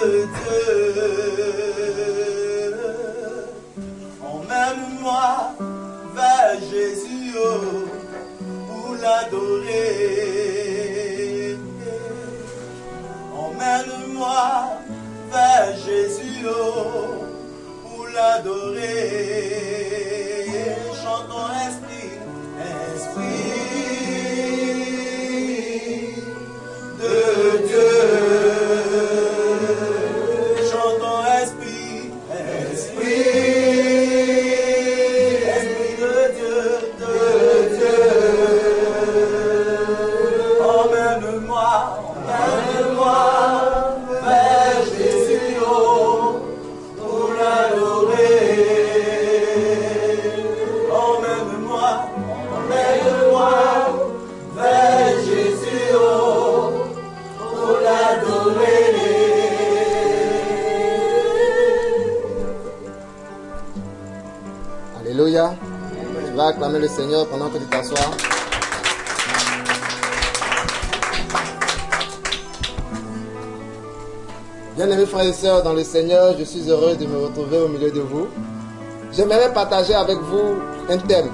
Dieu. Emmène-moi vers Jésus pour l'adorer. Emmène-moi vers Jésus pour l'adorer. Chantons esprit, esprit de Dieu. Chantons esprit, esprit de Dieu, de Dieu. Emmène-moi, emmène-moi vers Jésus pour l'adorer. Emmène-moi, emmène-moi vers Jésus pour l'adorer. Alléluia. Tu vas acclamer le Seigneur pendant que tu t'assois. Bien-aimés frères et sœurs dans le Seigneur, je suis heureux de me retrouver au milieu de vous. J'aimerais partager avec vous un thème.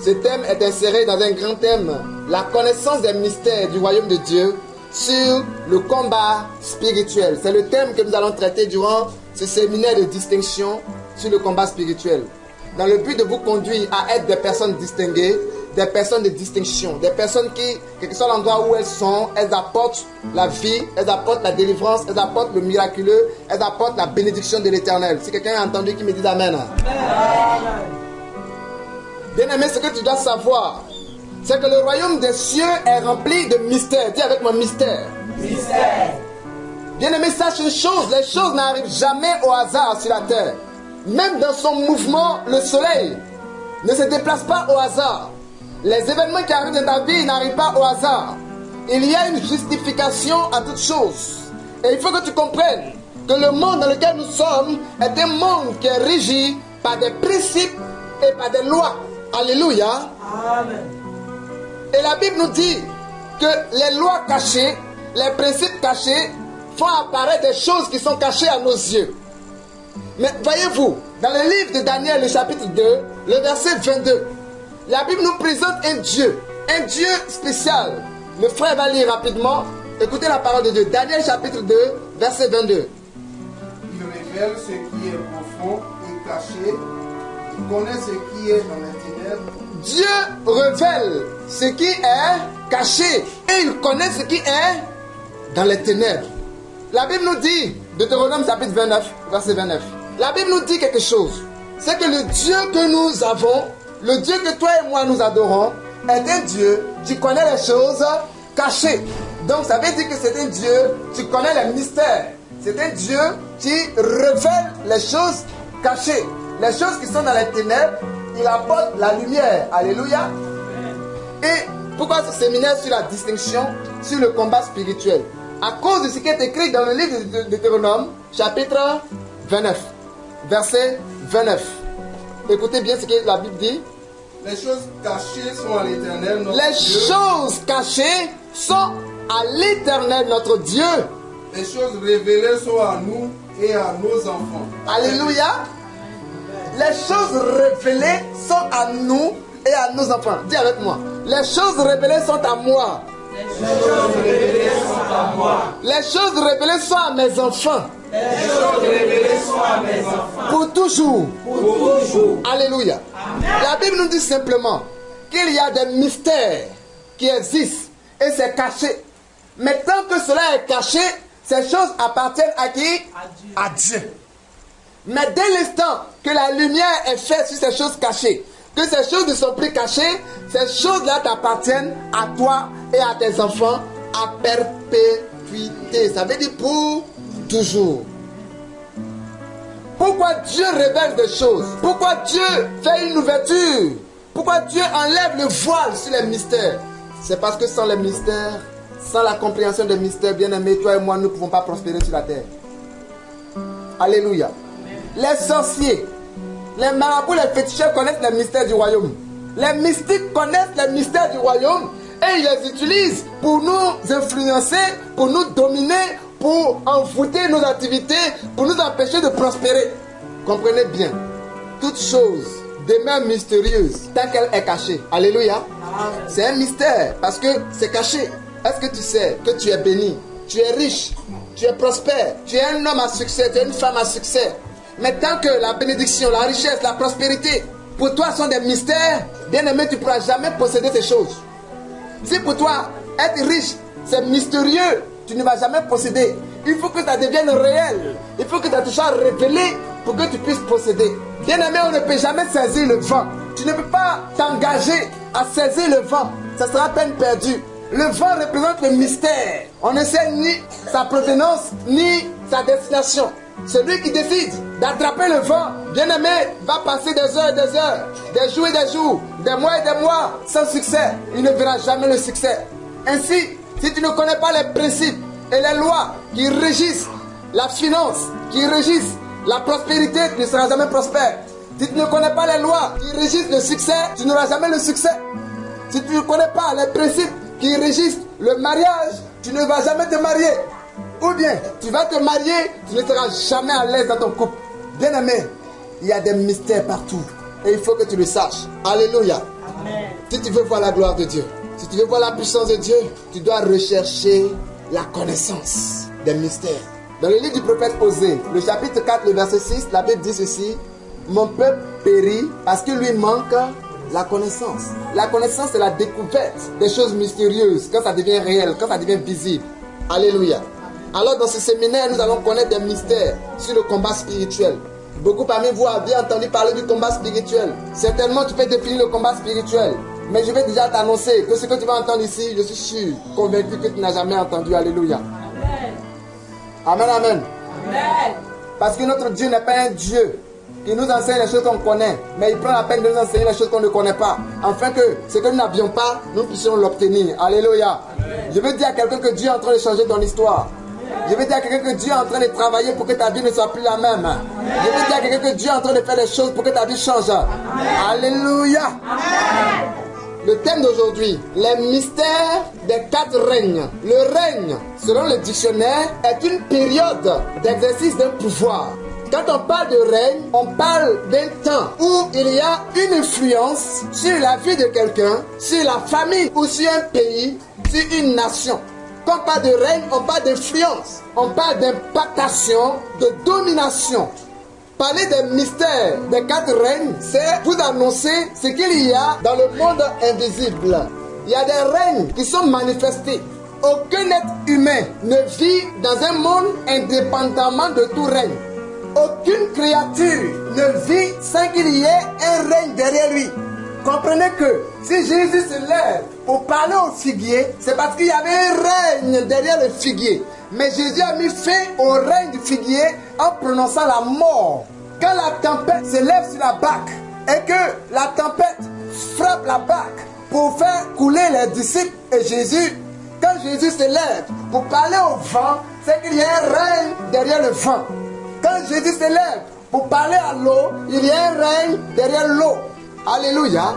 Ce thème est inséré dans un grand thème, la connaissance des mystères du royaume de Dieu sur le combat spirituel. C'est le thème que nous allons traiter durant ce séminaire de distinction sur le combat spirituel. Dans le but de vous conduire à être des personnes distinguées, des personnes de distinction, des personnes qui, quel que soit l'endroit où elles sont, elles apportent la vie, elles apportent la délivrance, elles apportent le miraculeux, elles apportent la bénédiction de l'Éternel. Si quelqu'un a entendu, qui me dit Amen. Bien-aimé, ce que tu dois savoir, c'est que le royaume des cieux est rempli de mystères. Dis avec moi, mystère. Mystère. Bien-aimé, sache une chose, les choses n'arrivent jamais au hasard sur la terre. Même dans son mouvement, le soleil ne se déplace pas au hasard. Les événements qui arrivent dans ta vie n'arrivent pas au hasard. Il y a une justification à toute chose. Et il faut que tu comprennes que le monde dans lequel nous sommes est un monde qui est régi par des principes et par des lois. Alléluia. Amen. Et la Bible nous dit que les lois cachées, les principes cachés font apparaître des choses qui sont cachées à nos yeux. Mais voyez-vous, dans le livre de Daniel, le chapitre 2, le verset 22, la Bible nous présente un Dieu spécial. Le frère va lire rapidement. Écoutez la parole de Dieu. Daniel chapitre 2, verset 22. Il révèle ce qui est profond et caché. Il connaît ce qui est dans les ténèbres. Dieu révèle ce qui est caché et il connaît ce qui est dans les ténèbres. La Bible nous dit, Deutéronome chapitre 29, verset 29. La Bible nous dit quelque chose. C'est que le Dieu que nous avons, le Dieu que toi et moi nous adorons, est un Dieu qui connaît les choses cachées. Donc ça veut dire que c'est un Dieu qui connaît les mystères. C'est un Dieu qui révèle les choses cachées. Les choses qui sont dans les ténèbres, il apporte la lumière. Alléluia. Et pourquoi ce séminaire sur la distinction, sur le combat spirituel? À cause de ce qui est écrit dans le livre de Deutéronome, chapitre 29, verset 29. Écoutez bien ce que la Bible dit. Les choses cachées sont à l'Éternel, notre Les Dieu. choses cachées sont à l'Éternel, notre Dieu. Les choses révélées sont à nous et à nos enfants. Alléluia. Les choses révélées sont à nous et à nos enfants. Dis avec moi. Les choses révélées sont à moi. Les choses révélées sont à moi. Les choses révélées sont à mes enfants. Les choses révélées sont à mes enfants. Pour toujours. Pour toujours. Alléluia. La Bible nous dit simplement qu'il y a des mystères qui existent et c'est caché. Mais tant que cela est caché, ces choses appartiennent à qui? À Dieu. Mais dès l'instant que la lumière est faite sur ces choses cachées, que ces choses ne sont plus cachées, ces choses-là t'appartiennent à toi et à tes enfants à perpétuité. Ça veut dire pour toujours. Pourquoi Dieu révèle des choses? Pourquoi Dieu fait une ouverture? Pourquoi Dieu enlève le voile sur les mystères? C'est parce que sans les mystères, sans la compréhension des mystères, bien-aimés, toi et moi, nous ne pouvons pas prospérer sur la terre. Alléluia. Les sorciers, les marabouts, les féticheurs connaissent les mystères du royaume. Les mystiques connaissent les mystères du royaume et ils les utilisent pour nous influencer, pour nous dominer, pour envoûter nos activités, pour nous empêcher de prospérer. Comprenez bien, toute chose demeure mystérieuse tant qu'elle est cachée. Alléluia. C'est un mystère parce que c'est caché. Est-ce que tu sais que tu es béni, tu es riche, tu es prospère, tu es un homme à succès, tu es une femme à succès? Mais tant que la bénédiction, la richesse, la prospérité, pour toi sont des mystères, bien-aimé, tu ne pourras jamais posséder ces choses. Si pour toi, être riche, c'est mystérieux, tu ne vas jamais posséder. Il faut que ça devienne réel. Il faut que ça te soit révélé pour que tu puisses posséder. Bien-aimé, on ne peut jamais saisir le vent. Tu ne peux pas t'engager à saisir le vent. Ça sera peine perdue. Le vent représente le mystère. On ne sait ni sa provenance, ni sa destination. Celui qui décide d'attraper le vent, bien-aimé, va passer des heures et des heures, des jours et des jours, des mois et des mois, sans succès. Il ne verra jamais le succès. Ainsi, si tu ne connais pas les principes et les lois qui régissent la finance, qui régissent la prospérité, tu ne seras jamais prospère. Si tu ne connais pas les lois qui régissent le succès, tu n'auras jamais le succès. Si tu ne connais pas les principes qui régissent le mariage, tu ne vas jamais te marier. Ou bien, tu vas te marier, tu ne seras jamais à l'aise dans ton couple. Bien-aimé, il y a des mystères partout. Et il faut que tu le saches. Alléluia. Amen. Si tu veux voir la gloire de Dieu, si tu veux voir la puissance de Dieu, tu dois rechercher la connaissance des mystères. Dans le livre du prophète Osée, le chapitre 4, le verset 6, la Bible dit ceci: mon peuple périt parce qu'il lui manque la connaissance. La connaissance, c'est la découverte des choses mystérieuses, quand ça devient réel, quand ça devient visible. Alléluia. Alors dans ce séminaire, nous allons connaître des mystères sur le combat spirituel. Beaucoup parmi vous avez entendu parler du combat spirituel. Certainement, tu peux définir le combat spirituel. Mais je vais déjà t'annoncer que ce que tu vas entendre ici, je suis sûr, convaincu que tu n'as jamais entendu. Alléluia. Amen, amen. Amen. Parce que notre Dieu n'est pas un Dieu qui nous enseigne les choses qu'on connaît, mais il prend la peine de nous enseigner les choses qu'on ne connaît pas, afin que ce que nous n'avions pas, nous puissions l'obtenir. Alléluia. Amen. Je veux dire à quelqu'un que Dieu est en train de changer ton histoire. Je veux dire à quelqu'un que Dieu est en train de travailler pour que ta vie ne soit plus la même. Amen. Je veux dire à quelqu'un que Dieu est en train de faire des choses pour que ta vie change. Amen. Alléluia. Amen. Le thème d'aujourd'hui, les mystères des 4 règnes. Le règne, selon le dictionnaire, est une période d'exercice d'un pouvoir. Quand on parle de règne, on parle d'un temps où il y a une influence sur la vie de quelqu'un, sur la famille ou sur un pays, sur une nation. Quand on parle de règne, on parle d'influence, on parle d'impactation, de domination. Parler des mystères des 4 règnes, c'est vous annoncer ce qu'il y a dans le monde invisible. Il y a des règnes qui sont manifestés. Aucun être humain ne vit dans un monde indépendamment de tout règne. Aucune créature ne vit sans qu'il y ait un règne derrière lui. Comprenez que si Jésus se lève pour parler au figuier, c'est parce qu'il y avait un règne derrière le figuier. Mais Jésus a mis fin au règne du figuier en prononçant la mort. Quand la tempête se lève sur la barque et que la tempête frappe la barque pour faire couler les disciples et Jésus, quand Jésus se lève pour parler au vent, c'est qu'il y a un règne derrière le vent. Quand Jésus se lève pour parler à l'eau, il y a un règne derrière l'eau. Alléluia.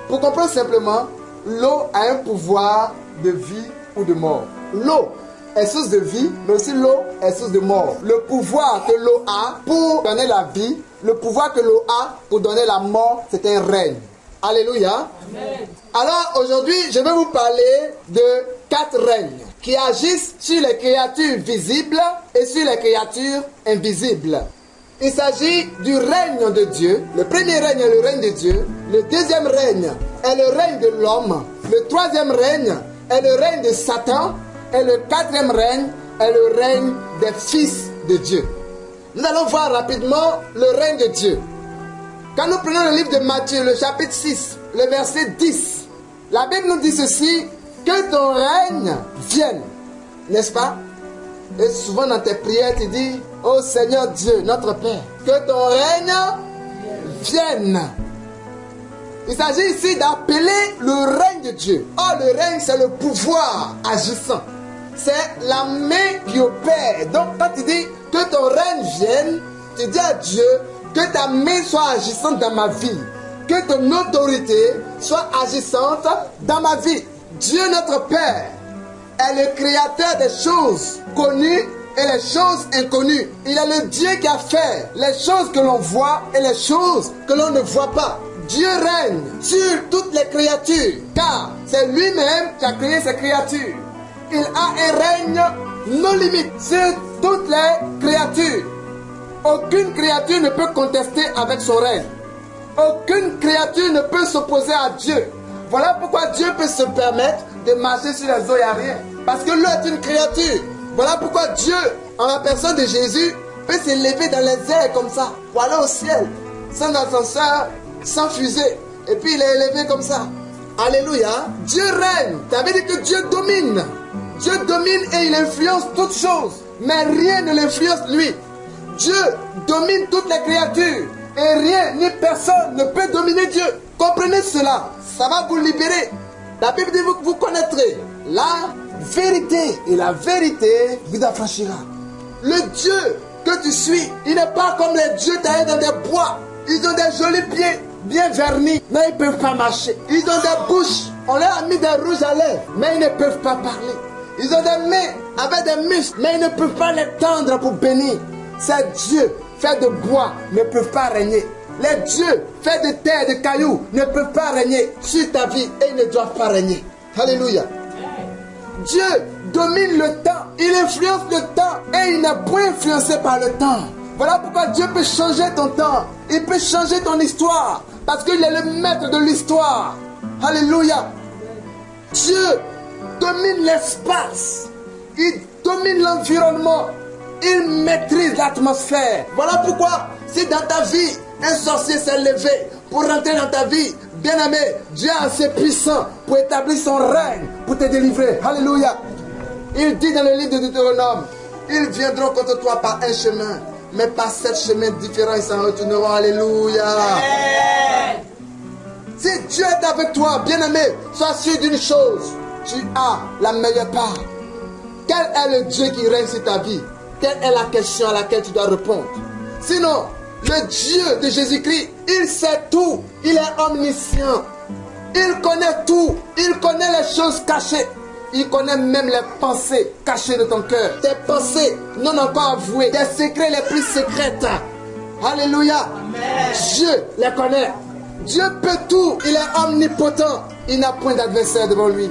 Pour comprendre simplement, l'eau a un pouvoir de vie ou de mort. L'eau est source de vie, mais aussi l'eau est source de mort. Le pouvoir que l'eau a pour donner la vie, le pouvoir que l'eau a pour donner la mort, c'est un règne. Alléluia. Amen. Alors aujourd'hui, je vais vous parler de 4 règnes qui agissent sur les créatures visibles et sur les créatures invisibles. Il s'agit du règne de Dieu. Le premier règne est le règne de Dieu. Le deuxième règne est le règne de l'homme. Le troisième règne est le règne de Satan. Et le 4e règne est le règne des fils de Dieu. Nous allons voir rapidement le règne de Dieu. Quand nous prenons le livre de Matthieu, le chapitre 6, le verset 10, la Bible nous dit ceci: que ton règne vienne. N'est-ce pas? Et souvent dans tes prières, tu dis: ô Seigneur Dieu, notre Père, que ton règne vienne. Il s'agit ici d'appeler le règne de Dieu. Or, le règne, c'est le pouvoir agissant. C'est la main qui opère. Donc, quand tu dis que ton règne vienne, tu dis à Dieu que ta main soit agissante dans ma vie. Que ton autorité soit agissante dans ma vie. Dieu notre Père, est le créateur des choses connues et les choses inconnues. Il est le Dieu qui a fait les choses que l'on voit et les choses que l'on ne voit pas. Dieu règne sur toutes les créatures, car c'est lui-même qui a créé ces créatures. Il a un règne non limite sur toutes les créatures. Aucune créature ne peut contester avec son règne. Aucune créature ne peut s'opposer à Dieu. Voilà pourquoi Dieu peut se permettre de marcher sur les eaux et à rien. Parce que l'eau est une créature. Voilà pourquoi Dieu, en la personne de Jésus, peut s'élever dans les airs comme ça, pour aller au ciel, sans ascenseur, sans fusée. Et puis il est élevé comme ça. Alléluia. Dieu règne. Ça veut dire que Dieu domine. Dieu domine et il influence toutes choses. Mais rien ne l'influence lui. Dieu domine toutes les créatures. Et rien ni personne ne peut dominer Dieu. Comprenez cela. Ça va vous libérer. La Bible dit que vous connaîtrez la vérité. Et la vérité vous affranchira. Le Dieu que tu suis, il n'est pas comme les dieux taillés dans des bois. Ils ont des jolis pieds bien vernis, mais ils ne peuvent pas marcher. Ils ont des bouches, on leur a mis des rouges à lèvres, mais ils ne peuvent pas parler. Ils ont des mains avec des muscles, mais ils ne peuvent pas les tendre pour bénir. Ces dieux faits de bois ne peuvent pas régner. Les dieux faits de terre, de cailloux ne peuvent pas régner sur ta vie et ils ne doivent pas régner. Alléluia. Dieu domine le temps, il influence le temps et il n'est point influencé par le temps. Voilà pourquoi Dieu peut changer ton temps. Il peut changer ton histoire. Parce qu'il est le maître de l'histoire. Alléluia. Dieu domine l'espace. Il domine l'environnement. Il maîtrise l'atmosphère. Voilà pourquoi, si dans ta vie, un sorcier s'est levé pour rentrer dans ta vie, bien-aimé, Dieu est assez puissant pour établir son règne, pour te délivrer. Alléluia. Il dit dans le livre de Deutéronome, ils viendront contre toi par un chemin. Mais par 7 chemins différents, ils s'en retourneront. Alléluia. Si Dieu est avec toi, bien-aimé, sois sûr d'une chose. Tu as la meilleure part. Quel est le Dieu qui règne sur ta vie? Quelle est la question à laquelle tu dois répondre? Sinon, le Dieu de Jésus-Christ, il sait tout. Il est omniscient. Il connaît tout. Il connaît les choses cachées. Il connaît même les pensées cachées de ton cœur. Tes pensées non encore avouées. Tes secrets les plus secrètes. Alléluia. Amen. Dieu les connaît. Dieu peut tout. Il est omnipotent. Il n'a point d'adversaire devant lui.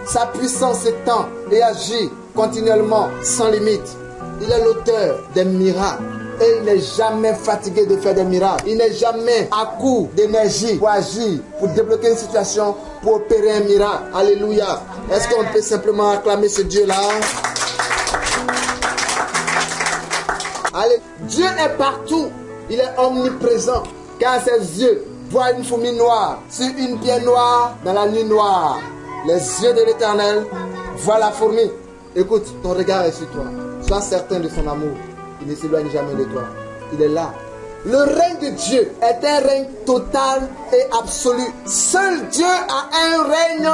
Sa puissance s'étend et agit continuellement sans limite. Il est l'auteur des miracles. Et il n'est jamais fatigué de faire des miracles. Il n'est jamais à court d'énergie pour agir, pour débloquer une situation, pour opérer un miracle. Alléluia. Est-ce qu'on peut simplement acclamer ce Dieu-là? Allez. Dieu est partout. Il est omniprésent. Car ses yeux voient une fourmi noire sur une pierre noire dans la nuit noire. Les yeux de l'Éternel voient la fourmi. Écoute, ton regard est sur toi. Sois certain de son amour. Il ne s'éloigne jamais de toi. Il est là. Le règne de Dieu est un règne total et absolu. Seul Dieu a un règne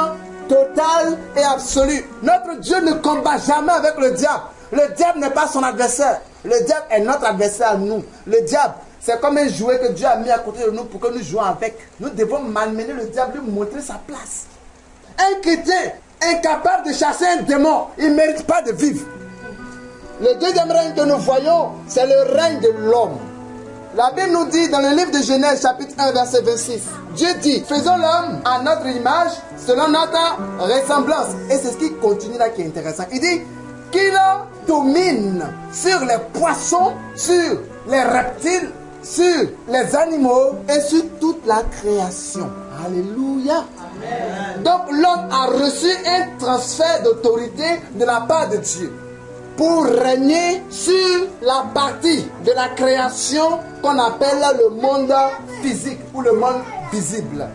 total et absolu. Notre Dieu ne combat jamais avec le diable. Le diable n'est pas son adversaire. Le diable est notre adversaire à nous. Le diable, c'est comme un jouet que Dieu a mis à côté de nous pour que nous jouions avec. Nous devons malmener le diable, lui montrer sa place. Un chrétien incapable de chasser un démon, il ne mérite pas de vivre. Le deuxième règne que nous voyons, c'est le règne de l'homme. La Bible nous dit dans le livre de Genèse, chapitre 1, verset 26, Dieu dit, faisons l'homme à notre image, selon notre ressemblance. Et c'est ce qui continue là qui est intéressant. Il dit qu'il domine sur les poissons, sur les reptiles, sur les animaux et sur toute la création. Alléluia. Amen. Donc l'homme a reçu un transfert d'autorité de la part de Dieu pour régner sur la partie de la création qu'on appelle le monde physique ou le monde visible.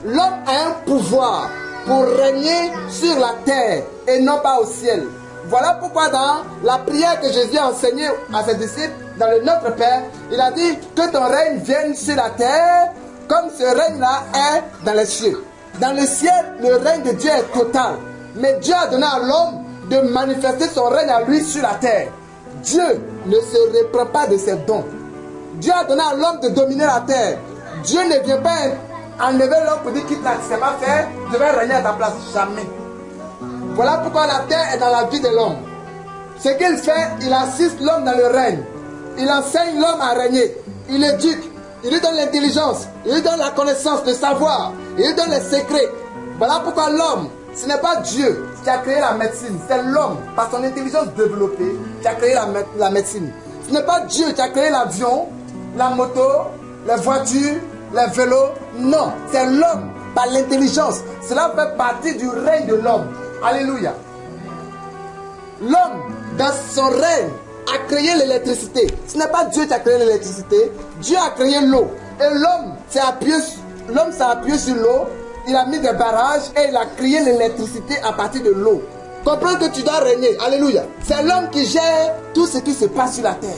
L'homme a un pouvoir pour régner sur la terre et non pas au ciel. Voilà pourquoi dans la prière que Jésus a enseignée à ses disciples, dans le Notre Père, il a dit que ton règne vienne sur la terre comme ce règne-là est dans les cieux. Dans le ciel, le règne de Dieu est total. Mais Dieu a donné à l'homme de manifester son règne à lui sur la terre. Dieu ne se reprend pas de ses dons. Dieu a donné à l'homme de dominer la terre. Dieu ne vient pas enlever l'homme pour dire quitte là, tu ne sais pas faire, je vais régner à ta place. Jamais. Voilà pourquoi la terre est dans la vie de l'homme. Ce qu'il fait, il assiste l'homme dans le règne. Il enseigne l'homme à régner. Il éduque. Il lui donne l'intelligence. Il lui donne la connaissance, le savoir. Il lui donne les secrets. Voilà pourquoi l'homme, ce n'est pas Dieu qui a créé la médecine. C'est l'homme, par son intelligence développée, qui a créé la médecine. Ce n'est pas Dieu qui a créé l'avion, la moto, les voitures, les vélos. Non, c'est l'homme, par l'intelligence. Cela fait partie du règne de l'homme. Alléluia. L'homme, dans son règne, a créé l'électricité. Ce n'est pas Dieu qui a créé l'électricité. Dieu a créé l'eau. Et l'homme s'est appuyé sur l'eau. Il a mis des barrages et il a créé l'électricité à partir de l'eau. Comprends que tu dois régner. Alléluia. C'est l'homme qui gère tout ce qui se passe sur la terre.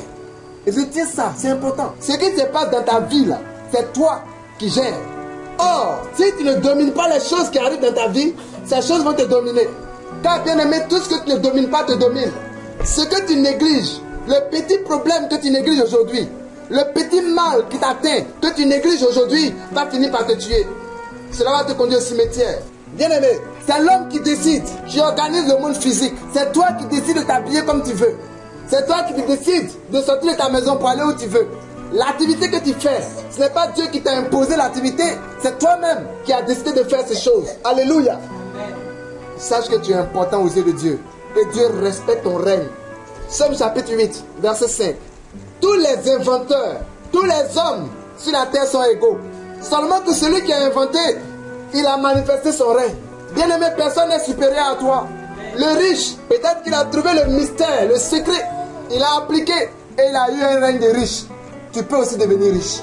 Et retiens ça, c'est important. Ce qui se passe dans ta vie là, c'est toi qui gères. Or, si tu ne domines pas les choses qui arrivent dans ta vie, ces choses vont te dominer. Car bien aimé, tout ce que tu ne domines pas te domine. Ce que tu négliges, le petit problème que tu négliges aujourd'hui, le petit mal qui t'atteint, que tu négliges aujourd'hui, va finir par te tuer. Cela va te conduire au cimetière. Bien aimé, c'est l'homme qui décide, qui organise le monde physique. C'est toi qui décides de t'habiller comme tu veux. C'est toi qui décides de sortir de ta maison pour aller où tu veux. L'activité que tu fais, ce n'est pas Dieu qui t'a imposé l'activité, c'est toi-même qui as décidé de faire ces choses. Alléluia. Sache que tu es important aux yeux de Dieu. Et Dieu respecte ton règne. Somme chapitre 8, verset 5. Tous les inventeurs, tous les hommes sur la terre sont égaux. Seulement que celui qui a inventé, il a manifesté son règne. Bien-aimé, personne n'est supérieur à toi. Le riche, peut-être qu'il a trouvé le mystère, le secret. Il a appliqué et il a eu un règne de riche. Tu peux aussi devenir riche.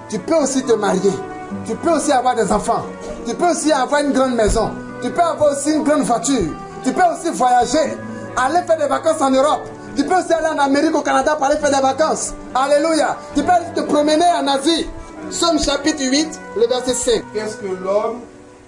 Tu peux aussi te marier. Tu peux aussi avoir des enfants. Tu peux aussi avoir une grande maison. Tu peux avoir aussi une grande voiture. Tu peux aussi voyager, aller faire des vacances en Europe. Tu peux aussi aller en Amérique, au Canada pour aller faire des vacances. Alléluia. Tu peux aussi te promener en Asie. Somme chapitre 8, le verset 5. Qu'est-ce que l'homme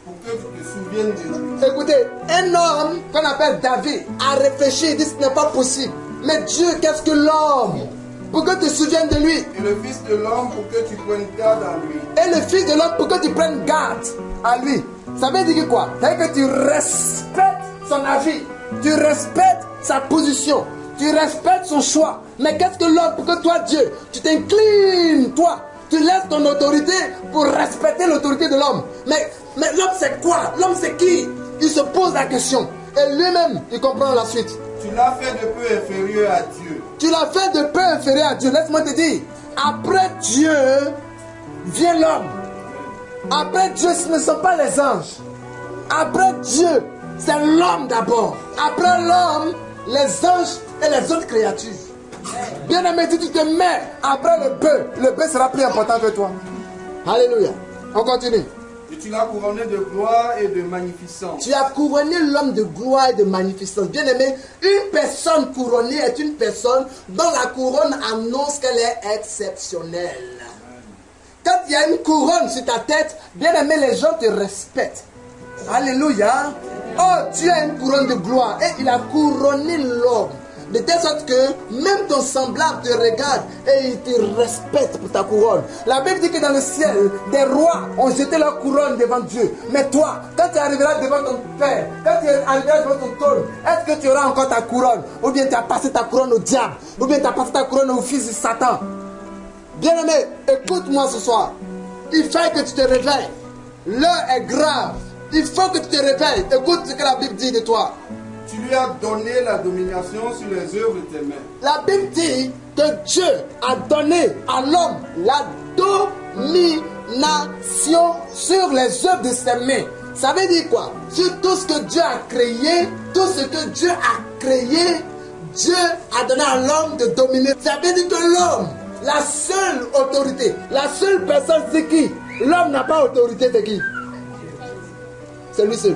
pour que tu te souviennes de lui? Écoutez, un homme qu'on appelle David a réfléchi et dit ce n'est pas possible. Mais Dieu, qu'est-ce que l'homme pour que tu te souviennes de lui? Et le Fils de l'homme pour que tu prennes garde à lui. Et le Fils de l'homme pour que tu prennes garde à lui. Ça veut dire quoi? Ça veut dire que tu respectes son avis. Tu respectes sa position. Tu respectes son choix. Mais qu'est-ce que l'homme pour que toi, Dieu, tu t'inclines, toi? Tu laisses ton autorité pour respecter l'autorité de l'homme. Mais l'homme c'est quoi? L'homme c'est qui? Il se pose la question. Et lui-même, il comprend la suite. Tu l'as fait de peu inférieur à Dieu. Tu l'as fait de peu inférieur à Dieu. Laisse-moi te dire. Après Dieu, vient l'homme. Après Dieu, ce ne sont pas les anges. Après Dieu, c'est l'homme d'abord. Après l'homme, les anges et les autres créatures. Bien aimé, si tu te mets après le bœuf sera plus important que toi. Alléluia. On continue. Et tu l'as couronné de gloire et de magnificence. Tu as couronné l'homme de gloire et de magnificence. Bien aimé, une personne couronnée est une personne dont la couronne annonce qu'elle est exceptionnelle. Quand il y a une couronne sur ta tête, bien aimé, les gens te respectent. Alléluia. Oh, tu as une couronne de gloire et il a couronné l'homme. De telle sorte que même ton semblable te regarde et il te respecte pour ta couronne. La Bible dit que dans le ciel, des rois ont jeté leur couronne devant Dieu. Mais toi, quand tu arriveras devant ton Père, quand tu arriveras devant ton trône, est-ce que tu auras encore ta couronne? Ou bien tu as passé ta couronne au diable? Ou bien tu as passé ta couronne au fils de Satan? Bien-aimé, écoute-moi ce soir. Il faut que tu te réveilles. L'heure est grave. Il faut que tu te réveilles. Écoute ce que la Bible dit de toi. Tu lui as donné la domination sur les œuvres de tes mains. La Bible dit que Dieu a donné à l'homme la domination sur les œuvres de ses mains. Ça veut dire quoi? Sur tout ce que Dieu a créé, tout ce que Dieu a créé, Dieu a donné à l'homme de dominer. Ça veut dire que l'homme, la seule autorité, la seule personne, c'est qui? L'homme n'a pas autorité, c'est qui? C'est lui seul.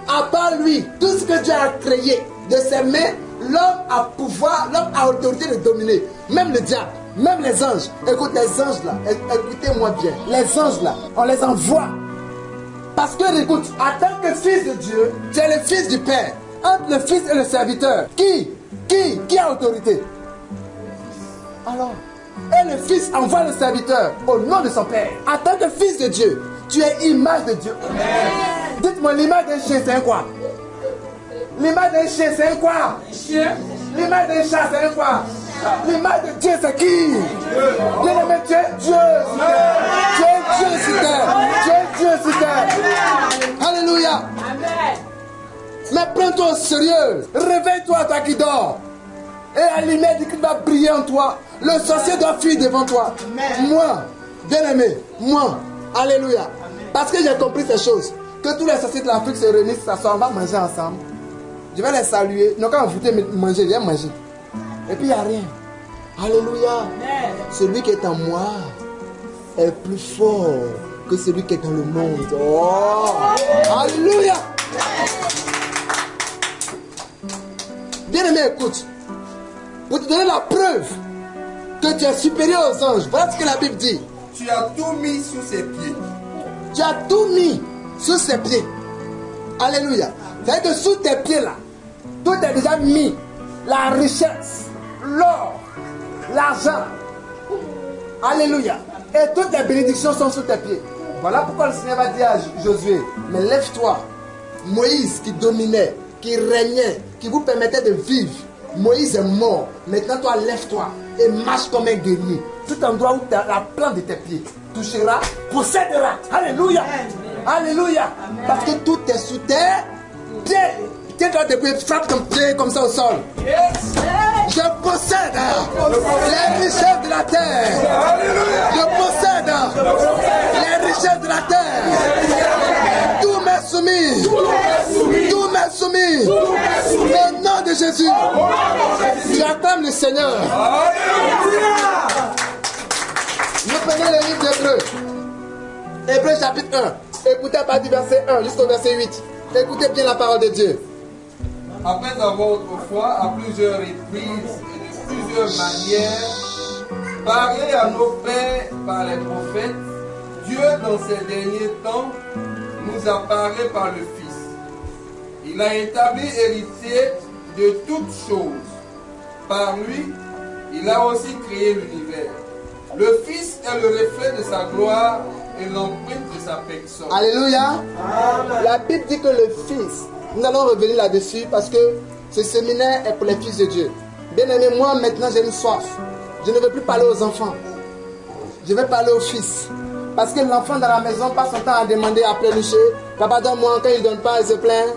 À part lui, tout ce que Dieu a créé de ses mains, l'homme a pouvoir, l'homme a autorité de dominer. Même le diable, même les anges. Écoute, les anges là, écoutez-moi bien. Les anges là, on les envoie. Parce que, écoute, en tant que fils de Dieu, tu es le fils du Père. Entre le fils et le serviteur, qui a autorité? Alors, et le fils envoie le serviteur au nom de son Père. En tant que fils de Dieu, tu es image de Dieu. Amen. Dites-moi, l'image d'un chien, c'est quoi? L'image d'un chien, c'est quoi? L'image d'un chat, c'est quoi? L'image de Dieu, c'est qui? Bien-aimé, tu es Dieu sur terre. Tu es Dieu sur terre. Tu es Dieu sur terre. Alléluia. Mais prends-toi au sérieux. Réveille-toi, toi qui dors. Et la lumière du Christ va briller en toi. Le sorcier doit fuir devant toi. Moi, bien-aimé, moi, alléluia. Parce que j'ai compris ces choses. Que tous les sorciers de l'Afrique se réunissent, s'assoient, on va manger ensemble. Je vais les saluer. Donc quand vous voulez manger, viens manger. Et puis il n'y a rien. Alléluia. Celui qui est en moi est plus fort que celui qui est dans le monde. Oh. Alléluia. Bien-aimé, écoute. Pour te donner la preuve que tu es supérieur aux anges, voilà ce que la Bible dit. Tu as tout mis sous ses pieds. Tu as tout mis sous ses pieds. Alléluia. C'est-à-dire que sous tes pieds là, tout est déjà mis. La richesse, l'or, l'argent. Alléluia. Et toutes les bénédictions sont sous tes pieds. Voilà pourquoi le Seigneur va dire à Josué, mais lève-toi. Moïse qui dominait, qui régnait, qui vous permettait de vivre. Moïse est mort. Maintenant toi lève-toi et marche comme un guerrier. Tout endroit où la plante de tes pieds touchera, possédera. Alléluia. Alléluia. Parce que tout est sous tes pieds. Tiens-toi debout, frappe ton pied comme ça au sol. Je possède les richesses de la terre. Je possède les richesses de la terre. Tout m'est soumis. Tout m'est soumis. Au nom de Jésus. J'acclame le Seigneur. Nous prenons le livre d'Hébreux. Hébreux chapitre 1. Écoutez à partir du verset 1 jusqu'au verset 8. Écoutez bien la parole de Dieu. Après avoir autrefois, à plusieurs reprises et de plusieurs manières, parlé à nos pères par les prophètes, Dieu, dans ces derniers temps, nous a parlé par le Fils. Il a établi héritier de toutes choses. Par lui, il a aussi créé l'univers. Le Fils est le reflet de sa gloire et l'empreinte de sa personne. Alléluia. La Bible dit que le Fils, nous allons revenir là-dessus parce que ce séminaire est pour les fils de Dieu. Bien aimé, moi maintenant j'ai une soif. Je ne veux plus parler aux enfants. Je vais parler aux fils. Parce que l'enfant dans la maison passe son temps à demander, à pleurnicher. Papa donne-moi, quand il ne donne pas, il se plaint.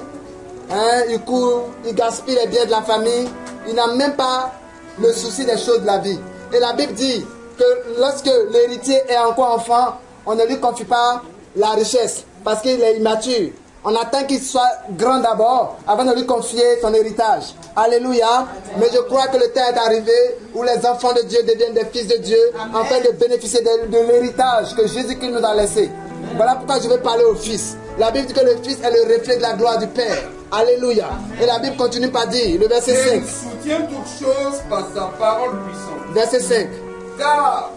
Hein, il court, il gaspille les biens de la famille. Il n'a même pas le souci des choses de la vie. Et la Bible dit que lorsque l'héritier est encore enfant, on ne lui confie pas la richesse parce qu'il est immature. On attend qu'il soit grand d'abord avant de lui confier son héritage. Alléluia. Mais je crois que le temps est arrivé où les enfants de Dieu deviennent des fils de Dieu afin de bénéficier de l'héritage que Jésus-Christ nous a laissé. Voilà pourquoi je vais parler au Fils. La Bible dit que le Fils est le reflet de la gloire du Père. Alléluia. Et la Bible continue par dire, le verset 5. Il soutient toutes choses par sa parole puissante. Verset 5. Car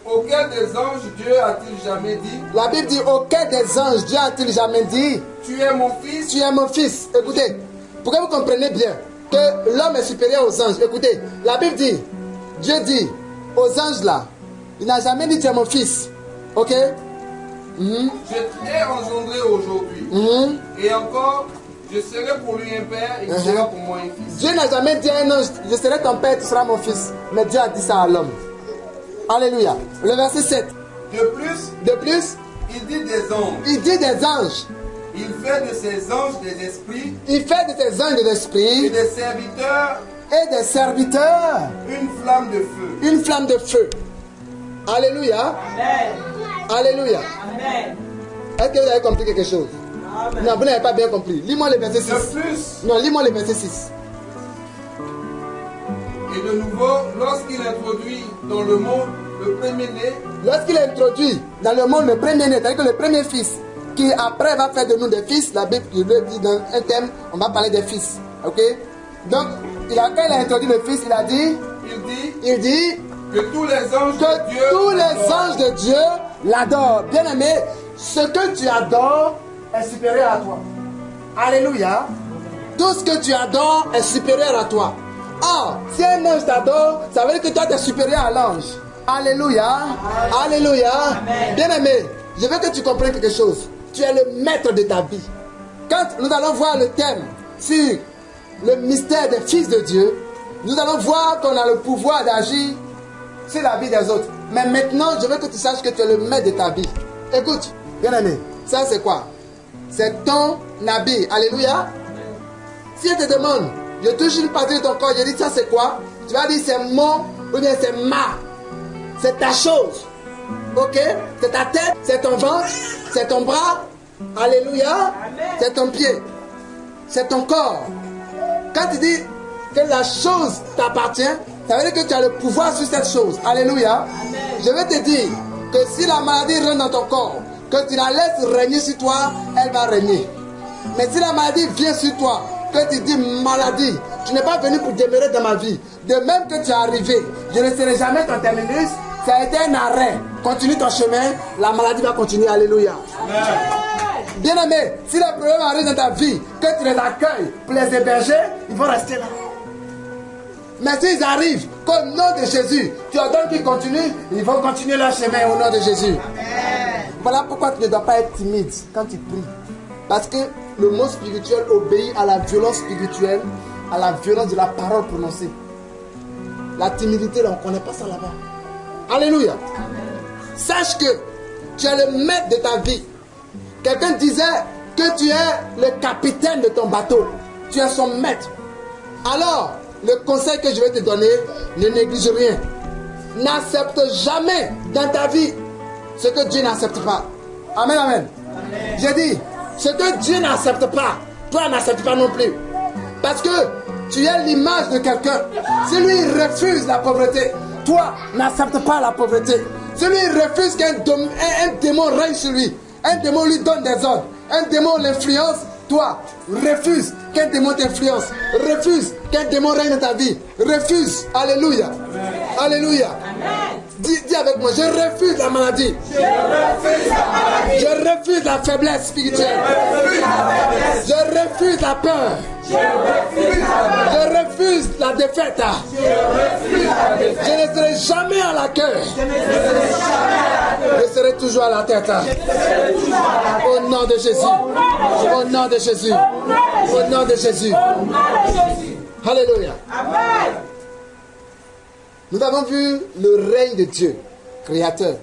auquel des anges Dieu a-t-il jamais dit? La Bible dit, auquel des anges Dieu a-t-il jamais dit? Tu es mon fils. Tu es mon fils. Écoutez, pour que vous compreniez bien que l'homme est supérieur aux anges. Écoutez, la Bible dit, Dieu dit aux anges là, il n'a jamais dit tu es mon fils. Ok? Je t'ai engendré aujourd'hui. Et encore, je serai pour lui un père et il sera pour moi un fils. Dieu n'a jamais dit à un ange, je serai ton père, tu seras mon fils. Mais Dieu a dit ça à l'homme. Alléluia. Le verset 7. De plus, il dit des anges. Il dit des anges. Il fait de ses anges des esprits. Il fait de ses anges des esprits. Et des serviteurs. Et des serviteurs. Une flamme de feu. Une flamme de feu. Alléluia. Amen. Alléluia. Amen. Est-ce que vous avez compris quelque chose? Amen. Non, vous n'avez pas bien compris. Lis-moi le verset 6. De plus. Non, lis-moi le verset 6. Et de nouveau, lorsqu'il introduit dans le monde le premier-né. Lorsqu'il introduit dans le monde le premier-né, c'est-à-dire que le premier fils, qui après va faire de nous des fils, la Bible dit dans un thème, on va parler des fils. Ok? Donc, quand il a introduit le fils, il a dit, il dit que tous les anges que de Dieu tous les anges de Dieu l'adorent. Bien aimé, ce que tu adores est supérieur à toi. Alléluia. Tout ce que tu adores est supérieur à toi. Ah, si un ange t'adore, ça veut dire que toi tu es supérieur à l'ange. Alléluia. Alléluia. Bien aimé, je veux que tu comprennes quelque chose. Tu es le maître de ta vie. Quand nous allons voir le thème sur le mystère des fils de Dieu, nous allons voir qu'on a le pouvoir d'agir sur la vie des autres. Mais maintenant, je veux que tu saches que tu es le maître de ta vie. Écoute, bien aimé, ça c'est quoi? C'est ton habit. Alléluia. Si je te demande, je touche une partie de ton corps, je dis ça c'est quoi? Tu vas dire c'est mon ou bien c'est ma. C'est ta chose. Ok? C'est ta tête, c'est ton ventre, c'est ton bras. Alléluia. C'est ton pied. C'est ton corps. Quand tu dis que la chose t'appartient, ça veut dire que tu as le pouvoir sur cette chose. Alléluia. Je vais te dire que si la maladie rentre dans ton corps, que tu la laisses régner sur toi, elle va régner. Mais si la maladie vient sur toi, que tu dis maladie, tu n'es pas venu pour demeurer dans ma vie. De même que tu es arrivé, je ne serai jamais ton terminus, ça a été un arrêt. Continue ton chemin, la maladie va continuer. Alléluia. Bien aimé, si les problèmes arrivent dans ta vie, que tu les accueilles pour les héberger, ils vont rester là. Mais s'ils arrivent, qu'au nom de Jésus, tu ordonnes qu'ils continuent, ils vont continuer leur chemin au nom de Jésus. Amen. Voilà pourquoi tu ne dois pas être timide quand tu pries. Parce que le monde spirituel obéit à la violence spirituelle, à la violence de la parole prononcée. La timidité, là, on ne connaît pas ça là-bas. Alléluia. Amen. Sache que tu es le maître de ta vie. Quelqu'un disait que tu es le capitaine de ton bateau. Tu es son maître. Alors, le conseil que je vais te donner, ne néglige rien. N'accepte jamais dans ta vie ce que Dieu n'accepte pas. Amen, amen. Amen. J'ai dit, ce que Dieu n'accepte pas, toi n'acceptes pas non plus. Parce que tu es l'image de quelqu'un. Si lui refuse la pauvreté, toi n'accepte pas la pauvreté. Si lui refuse qu'un démon règne sur lui, un démon lui donne des ordres, un démon l'influence, toi, refuse qu'un démon t'influence. Refuse qu'un démon règne dans ta vie. Refuse. Alléluia. Amen. Alléluia. Amen. Dis avec moi, je refuse la maladie. Je refuse la maladie. Je refuse la faiblesse spirituelle. Je refuse la peur. Je refuse la défaite. Je ne serai jamais à l'accueil. Je serai toujours à la tête. Au nom de Jésus. Au nom de Jésus. Au nom de Jésus. Alléluia. Amen. Nous avons vu le règne de Dieu, créateur.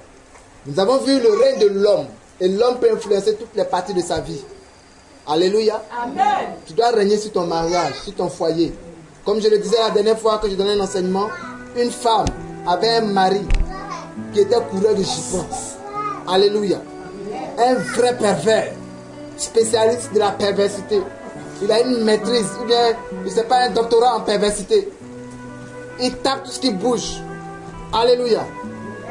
Nous avons vu le règne de l'homme. Et l'homme peut influencer toutes les parties de sa vie. Alléluia. Amen. Tu dois régner sur ton mariage, sur ton foyer. Comme je le disais la dernière fois que je donnais un enseignement, une femme avait un mari qui était coureur de jupons. Alléluia. Un vrai pervers, spécialiste de la perversité. Il a une maîtrise, ou bien, je ne sais pas, un doctorat en perversité. Il tape tout ce qui bouge. Alléluia.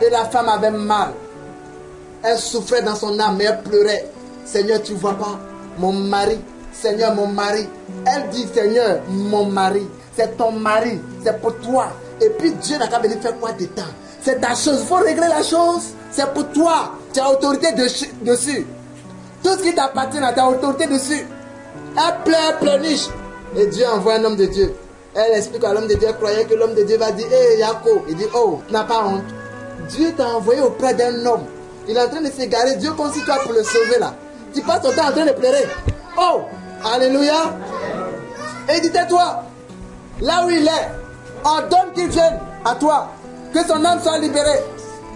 Et la femme avait mal. Elle souffrait dans son âme, mais elle pleurait. Seigneur, tu ne vois pas mon mari. Seigneur, mon mari. Elle dit, Seigneur, mon mari. C'est ton mari. C'est pour toi. Et puis Dieu n'a qu'à venir faire quoi dedans? C'est ta chose. Il faut régler la chose. C'est pour toi. Tu as autorité dessus. Tout ce qui t'appartient, tu as autorité dessus. Elle pleure, pleurniche. Et Dieu envoie un homme de Dieu. Elle explique à l'homme de Dieu, elle croyait que l'homme de Dieu va dire, hé Jacob. Il dit, oh, tu n'as pas honte. Dieu t'a envoyé auprès d'un homme. Il est en train de s'égarer. Dieu compte sur toi pour le sauver là. Tu passes ton temps en train de pleurer. Oh, alléluia. Et il dit, tais-toi. Là où il est, ordonne qu'il vienne à toi. Que son âme soit libérée.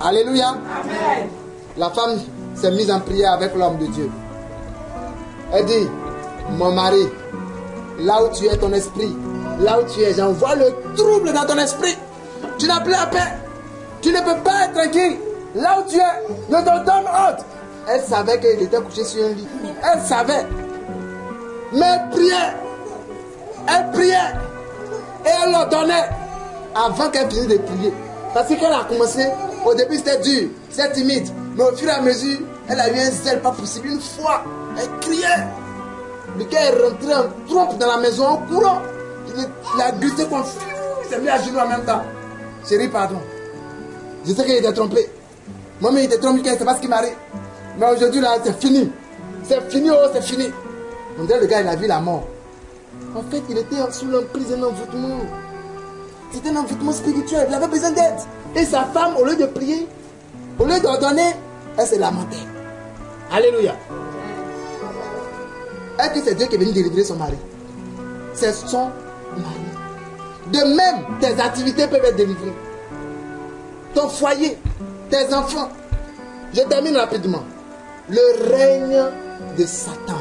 Alléluia. Amen. La femme s'est mise en prière avec l'homme de Dieu. Elle dit, mon mari, là où tu es, ton esprit, là où tu es, j'envoie le trouble dans ton esprit. Tu n'as plus la paix. Tu ne peux pas être tranquille. Là où tu es, ne te donne honte. Elle savait qu'il était couché sur un lit. Elle savait. Mais elle priait. Elle priait. Et elle l'ordonnait avant qu'elle finisse de prier. Parce qu'elle a commencé, au début c'était dur, c'était timide. Mais au fur et à mesure, elle a eu un zèle pas possible. Une fois, elle criait. Le gars est rentré en trompe dans la maison en courant. Il a glissé comme fou. Il s'est mis à genoux en même temps. Chérie, pardon. Je sais qu'il était trompé. Moi-même, il était trompé, c'est pas ce qui m'arrive. Mais aujourd'hui, là, c'est fini. C'est fini, oh, c'est fini. On dirait le gars, il a vu la mort. En fait, il était sous l'emprise d'un envoûtement. C'était un envoûtement spirituel. Il avait besoin d'aide. Et sa femme, au lieu de prier, au lieu d'ordonner, elle s'est lamentée. Alléluia. Est-ce que c'est Dieu qui est venu délivrer son mari? c'est son mari. De même, tes activités peuvent être délivrées. Ton foyer, tes enfants. Je termine rapidement. Le règne de Satan.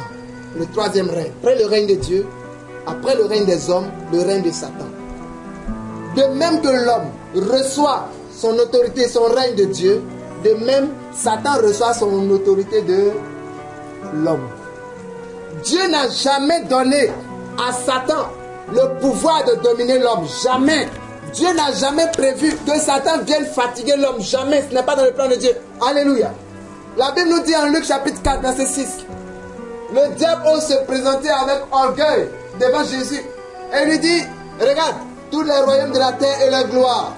Le troisième règne. Après le règne de Dieu, après le règne des hommes, le règne de Satan. De même que l'homme reçoit son autorité, son règne de Dieu, de même, Satan reçoit son autorité de l'homme. Dieu n'a jamais donné à Satan le pouvoir de dominer l'homme. Jamais. Dieu n'a jamais prévu que Satan vienne fatiguer l'homme. Jamais. Ce n'est pas dans le plan de Dieu. Alléluia. La Bible nous dit en Luc chapitre 4, verset 6. Le diable ose se présenter avec orgueil devant Jésus. Et lui dit, regarde, tous les royaumes de la terre et leur gloire,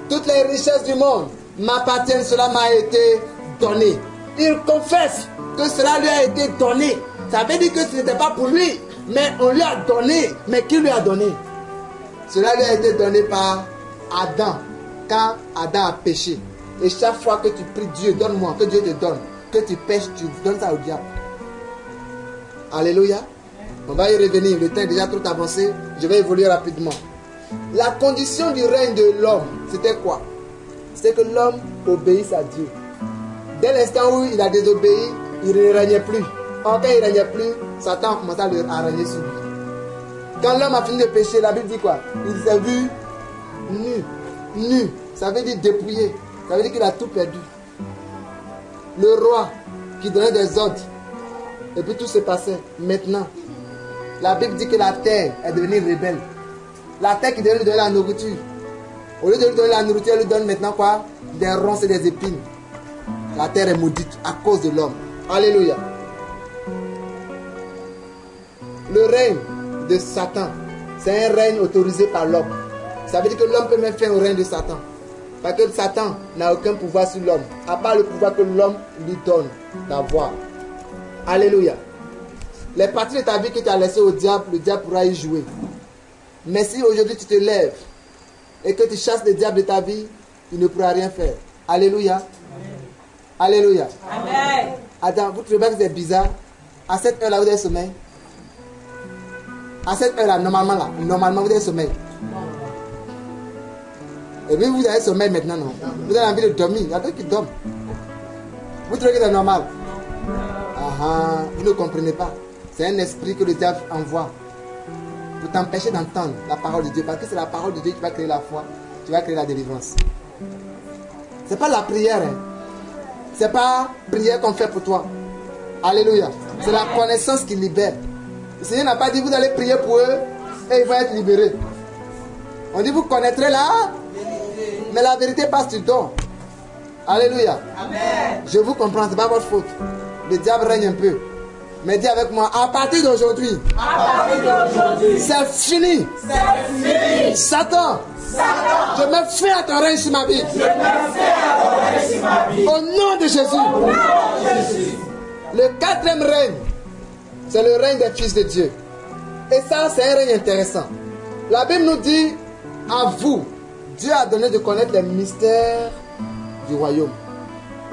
toutes les richesses du monde m'appartiennent, cela m'a été donné. Il confesse que cela lui a été donné. Ça veut dire que ce n'était pas pour lui, mais on lui a donné. Mais qui lui a donné? Cela lui a été donné par Adam, quand Adam a péché. Et chaque fois que tu pries Dieu, donne-moi, que Dieu te donne, que tu pêches, tu donnes ça au diable. Alléluia. On va y revenir, le temps est déjà trop avancé, je vais évoluer rapidement. La condition du règne de l'homme, c'était quoi? C'était que l'homme obéisse à Dieu. Dès l'instant où il a désobéi, il ne régnait plus. Quand il ne régnait plus, Satan a commencé à régner sur lui. Quand l'homme a fini de pécher, la Bible dit quoi? Il s'est vu nu. Nu, ça veut dire dépouillé. Ça veut dire qu'il a tout perdu. Le roi qui donnait des ordres. Et puis tout se passait. Maintenant, la Bible dit que la terre est devenue rebelle. La terre qui devait lui donner la nourriture. Au lieu de lui donner la nourriture, elle lui donne maintenant quoi? Des ronces et des épines. La terre est maudite à cause de l'homme. Alléluia. Le règne de Satan, c'est un règne autorisé par l'homme. Ça veut dire que l'homme peut même faire un règne de Satan. Parce que Satan n'a aucun pouvoir sur l'homme, à part le pouvoir que l'homme lui donne d'avoir. Alléluia. Les parties de ta vie que tu as laissées au diable, le diable pourra y jouer. Mais si aujourd'hui tu te lèves et que tu chasses le diable de ta vie, il ne pourra rien faire. Alléluia. Amen. Alléluia. Amen. Attends, vous trouvez que c'est bizarre? À cette heure-là, vous avez sommeil? À cette heure-là, normalement, vous avez sommeil. Et puis vous avez sommeil maintenant, non? Vous avez envie de dormir. Il y a d'autres qui dorment. Vous trouvez que c'est normal? Ah, vous ne comprenez pas. C'est un esprit que le diable envoie pour t'empêcher d'entendre la parole de Dieu. Parce que c'est la parole de Dieu qui va créer la foi, qui va créer la délivrance. Ce n'est pas la prière. Hein. Ce n'est pas la prière qu'on fait pour toi. Alléluia. C'est la connaissance qui libère. Le Seigneur n'a pas dit vous allez prier pour eux et ils vont être libérés. On dit vous connaîtrez la vérité. Mais la vérité passe du don. Alléluia. Amen. Je vous comprends, ce n'est pas votre faute. Le diable règne un peu. Mais dis avec moi, à partir d'aujourd'hui, c'est fini. Satan, je mets fin à ton règne sur ma vie. Au nom de Jésus. Le quatrième règne, c'est le règne des fils de Dieu. Et ça, c'est un règne intéressant. La Bible nous dit, à vous, Dieu a donné de connaître les mystères du royaume.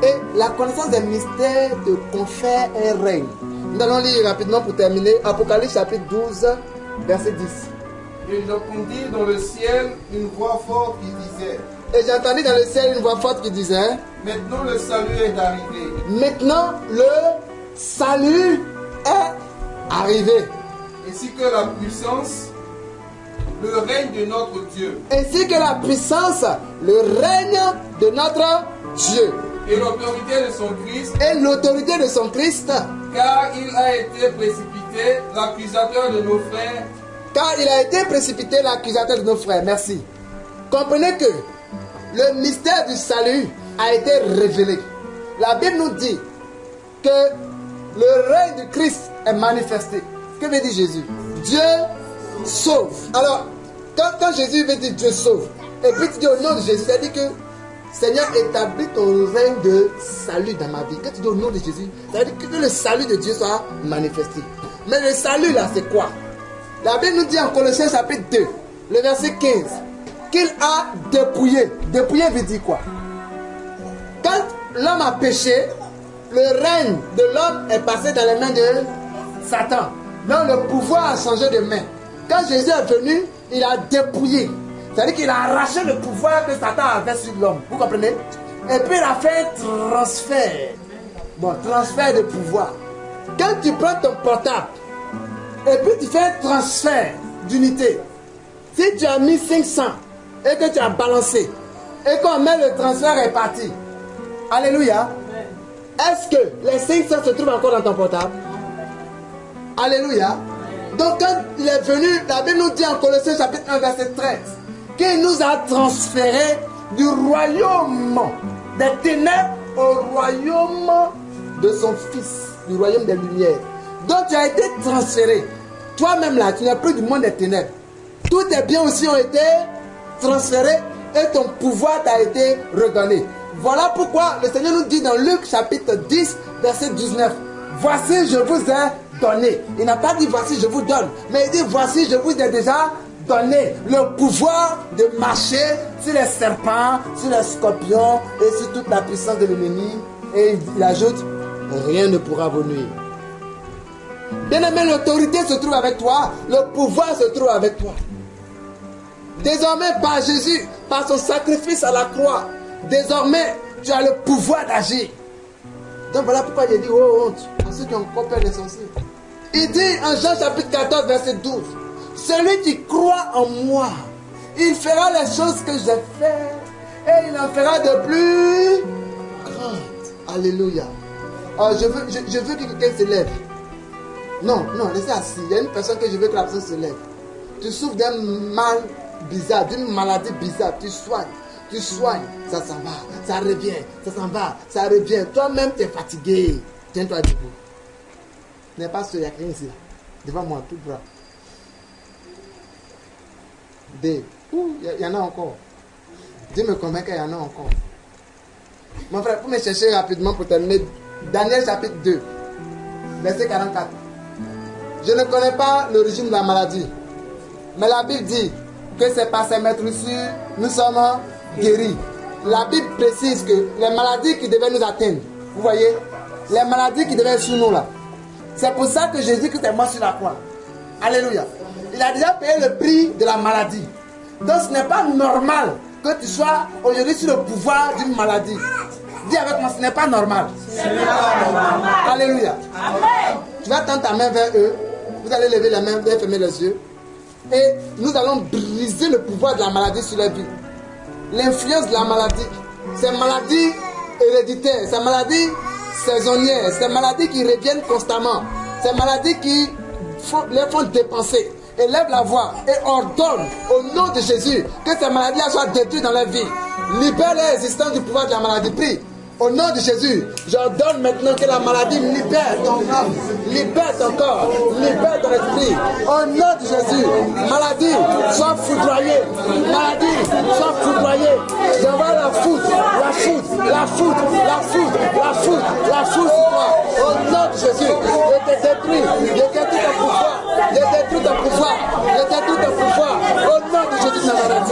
Et la connaissance des mystères te confère un règne. Nous allons lire rapidement pour terminer. Apocalypse chapitre 12, verset 10. Et j'entendis dans le ciel une voix forte qui disait. Et j'ai entendu dans le ciel une voix forte qui disait. Maintenant le salut est arrivé. Maintenant le salut est arrivé. Ainsi que la puissance, le règne de notre Dieu. Ainsi que la puissance, le règne de notre Dieu. Et l'autorité de son Christ. Et l'autorité de son Christ. Car il a été précipité, l'accusateur de nos frères. Car il a été précipité, l'accusateur de nos frères. Merci. Comprenez que le mystère du salut a été révélé. La Bible nous dit que le règne de Christ est manifesté. Que veut dire Jésus? Dieu sauve. Alors, quand Jésus veut dire Dieu sauve, et puis tu dis au nom de Jésus, ça dit que Seigneur, établis ton règne de salut dans ma vie. Quand tu dis au nom de Jésus, ça veut dire que le salut de Dieu soit manifesté. Mais le salut là, c'est quoi? La Bible nous dit en Colossiens chapitre 2, le verset 15, qu'il a dépouillé. Dépouillé veut dire quoi? Quand l'homme a péché, le règne de l'homme est passé dans les mains de Satan. Donc le pouvoir a changé de main. Quand Jésus est venu, il a dépouillé. C'est-à-dire qu'il a arraché le pouvoir que Satan avait sur l'homme. Vous comprenez? Et puis il a fait un transfert. Bon, transfert de pouvoir. Quand tu prends ton portable, et puis tu fais un transfert d'unité. Si tu as mis 500 et que tu as balancé, et qu'on met le transfert est parti. Alléluia. Est-ce que les 500 se trouvent encore dans ton portable? Alléluia. Donc quand il est venu, la Bible nous dit en Colossiens chapitre 1 verset 13 qu'il nous a transférés du royaume des ténèbres au royaume de son Fils, du royaume des lumières. Donc tu as été transféré. Toi-même là, tu n'es plus du monde des ténèbres. Tous tes biens aussi ont été transférés et ton pouvoir t'a été redonné. Voilà pourquoi le Seigneur nous dit dans Luc chapitre 10 verset 19, voici je vous ai donné. Il n'a pas dit voici je vous donne, mais il dit voici je vous ai déjà donné le pouvoir de marcher sur les serpents, sur les scorpions et sur toute la puissance de l'ennemi. Et il ajoute, rien ne pourra vous nuire. Bien-aimé, l'autorité se trouve avec toi, le pouvoir se trouve avec toi. Désormais, par Jésus, par son sacrifice à la croix, désormais, tu as le pouvoir d'agir. Donc voilà pourquoi il dit, oh honte, à ceux qui ont encore peur des sorciers. Il dit en Jean chapitre 14, verset 12, celui qui croit en moi, il fera les choses que j'ai faites et il en fera de plus grandes. Alléluia. Alors, je veux que quelqu'un se lève. Non, restez assis. Il y a une personne que je veux que la personne se lève. Tu souffres d'un mal bizarre, d'une maladie bizarre. Tu soignes, ça s'en va, ça revient, ça s'en va, ça revient. Toi-même, tu es fatigué. Tiens-toi debout. Tu n'es pas seul, il y a quelqu'un ici. Devant moi, tout bras. Il y en a encore. Dieu me convainc qu'il y en a encore. Mon frère, pour me chercher rapidement pour terminer, Daniel chapitre 2, verset 44. Je ne connais pas l'origine de la maladie, mais la Bible dit que c'est par ces maîtressures nous sommes guéris. La Bible précise que les maladies qui devaient nous atteindre, vous voyez, les maladies qui devaient être sur nous là, c'est pour ça que Jésus Christ est mort sur la croix. Alléluia. Il a déjà payé le prix de la maladie. Donc ce n'est pas normal que tu sois aujourd'hui sur le pouvoir d'une maladie. Dis avec moi, ce n'est pas normal. Alléluia. Amen. Tu vas tendre ta main vers eux. Vous allez lever les mains, vous allez fermer les yeux. Et nous allons briser le pouvoir de la maladie sur les vies. L'influence de la maladie. Ces maladies héréditaires, ces maladies saisonnières, ces maladies qui reviennent constamment. Ces maladies qui les font dépenser. Élève la voix et ordonne au nom de Jésus que ces maladies soient détruites dans leur vie. Libère les existences du pouvoir de la maladie. Prie. Au nom de Jésus, j'ordonne maintenant que la maladie libère ton âme, libère ton corps, libère ton esprit. Au nom de Jésus, maladie, sois foudroyée. Maladie, sois foudroyée. J'envoie la foudre, la foudre, la foudre, la foudre, la foudre, la foudre sur toi. Au nom de Jésus, je te détruis, je détruis ton pouvoir, je détruis ton pouvoir, je détruis ton pouvoir. Au nom de Jésus de Nazareth.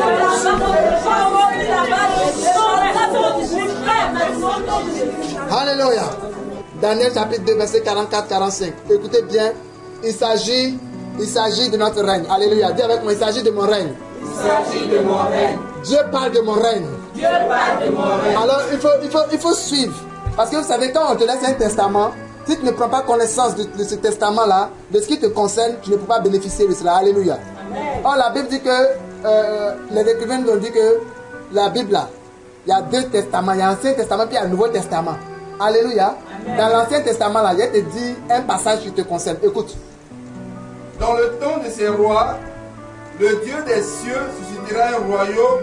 Alléluia. Daniel chapitre 2 verset 44-45. Écoutez bien, il s'agit de notre règne. Alléluia. Dis avec moi, il s'agit de mon règne. Il s'agit de mon règne. Dieu parle de mon règne. Dieu parle de mon règne. Alors il faut suivre. Parce que vous savez, quand on te laisse un testament, si tu ne prends pas connaissance de ce testament-là, de ce qui te concerne, tu ne peux pas bénéficier de cela. Alléluia. Amen. Or, la Bible dit que, les écrivains nous ont dit que la Bible là, il y a deux testaments. Il y a l'Ancien Testament puis il y a le Nouveau Testament. Alléluia. Amen. Dans l'Ancien Testament, là, il te dit un passage qui te concerne. Écoute. Dans le temps de ces rois, le Dieu des cieux suscitera un royaume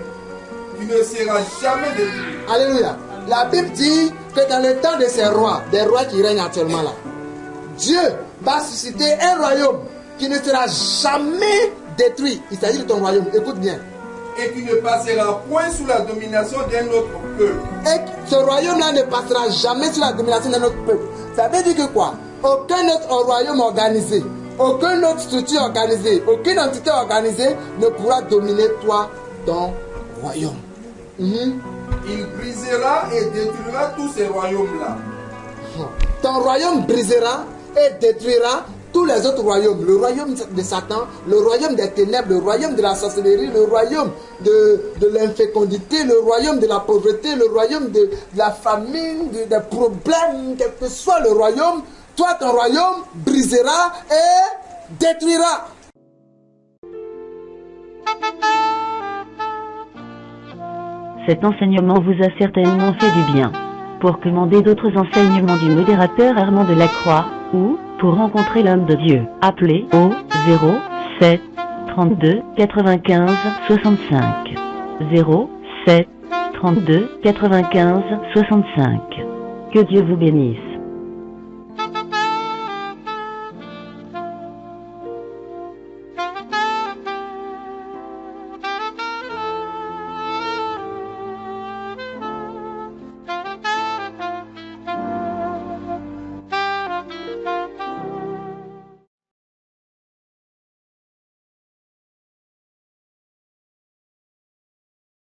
qui ne sera jamais détruit. Alléluia. La Bible dit que dans le temps de ces rois, des rois qui règnent actuellement là, Dieu va susciter un royaume qui ne sera jamais détruit. Il s'agit de ton royaume. Écoute bien. Et qui ne passera point sous la domination d'un autre peuple. Et ce royaume-là ne passera jamais sous la domination d'un autre peuple. Ça veut dire que quoi? Aucun autre royaume organisé, aucune autre structure organisée, aucune entité organisée ne pourra dominer toi, ton royaume. Il brisera et détruira tous ces royaumes-là. Ton royaume brisera et détruira tous les autres royaumes, le royaume de Satan, le royaume des ténèbres, le royaume de la sorcellerie, le royaume de l'infécondité, le royaume de la pauvreté, le royaume de la famine, des problèmes, quel que soit le royaume, toi, ton royaume brisera et détruira. Cet enseignement vous a certainement fait du bien. Pour commander d'autres enseignements du modérateur Armand de la Croix, ou, pour rencontrer l'homme de Dieu, appelez au 07 32 95 65. 07 32 95 65. Que Dieu vous bénisse.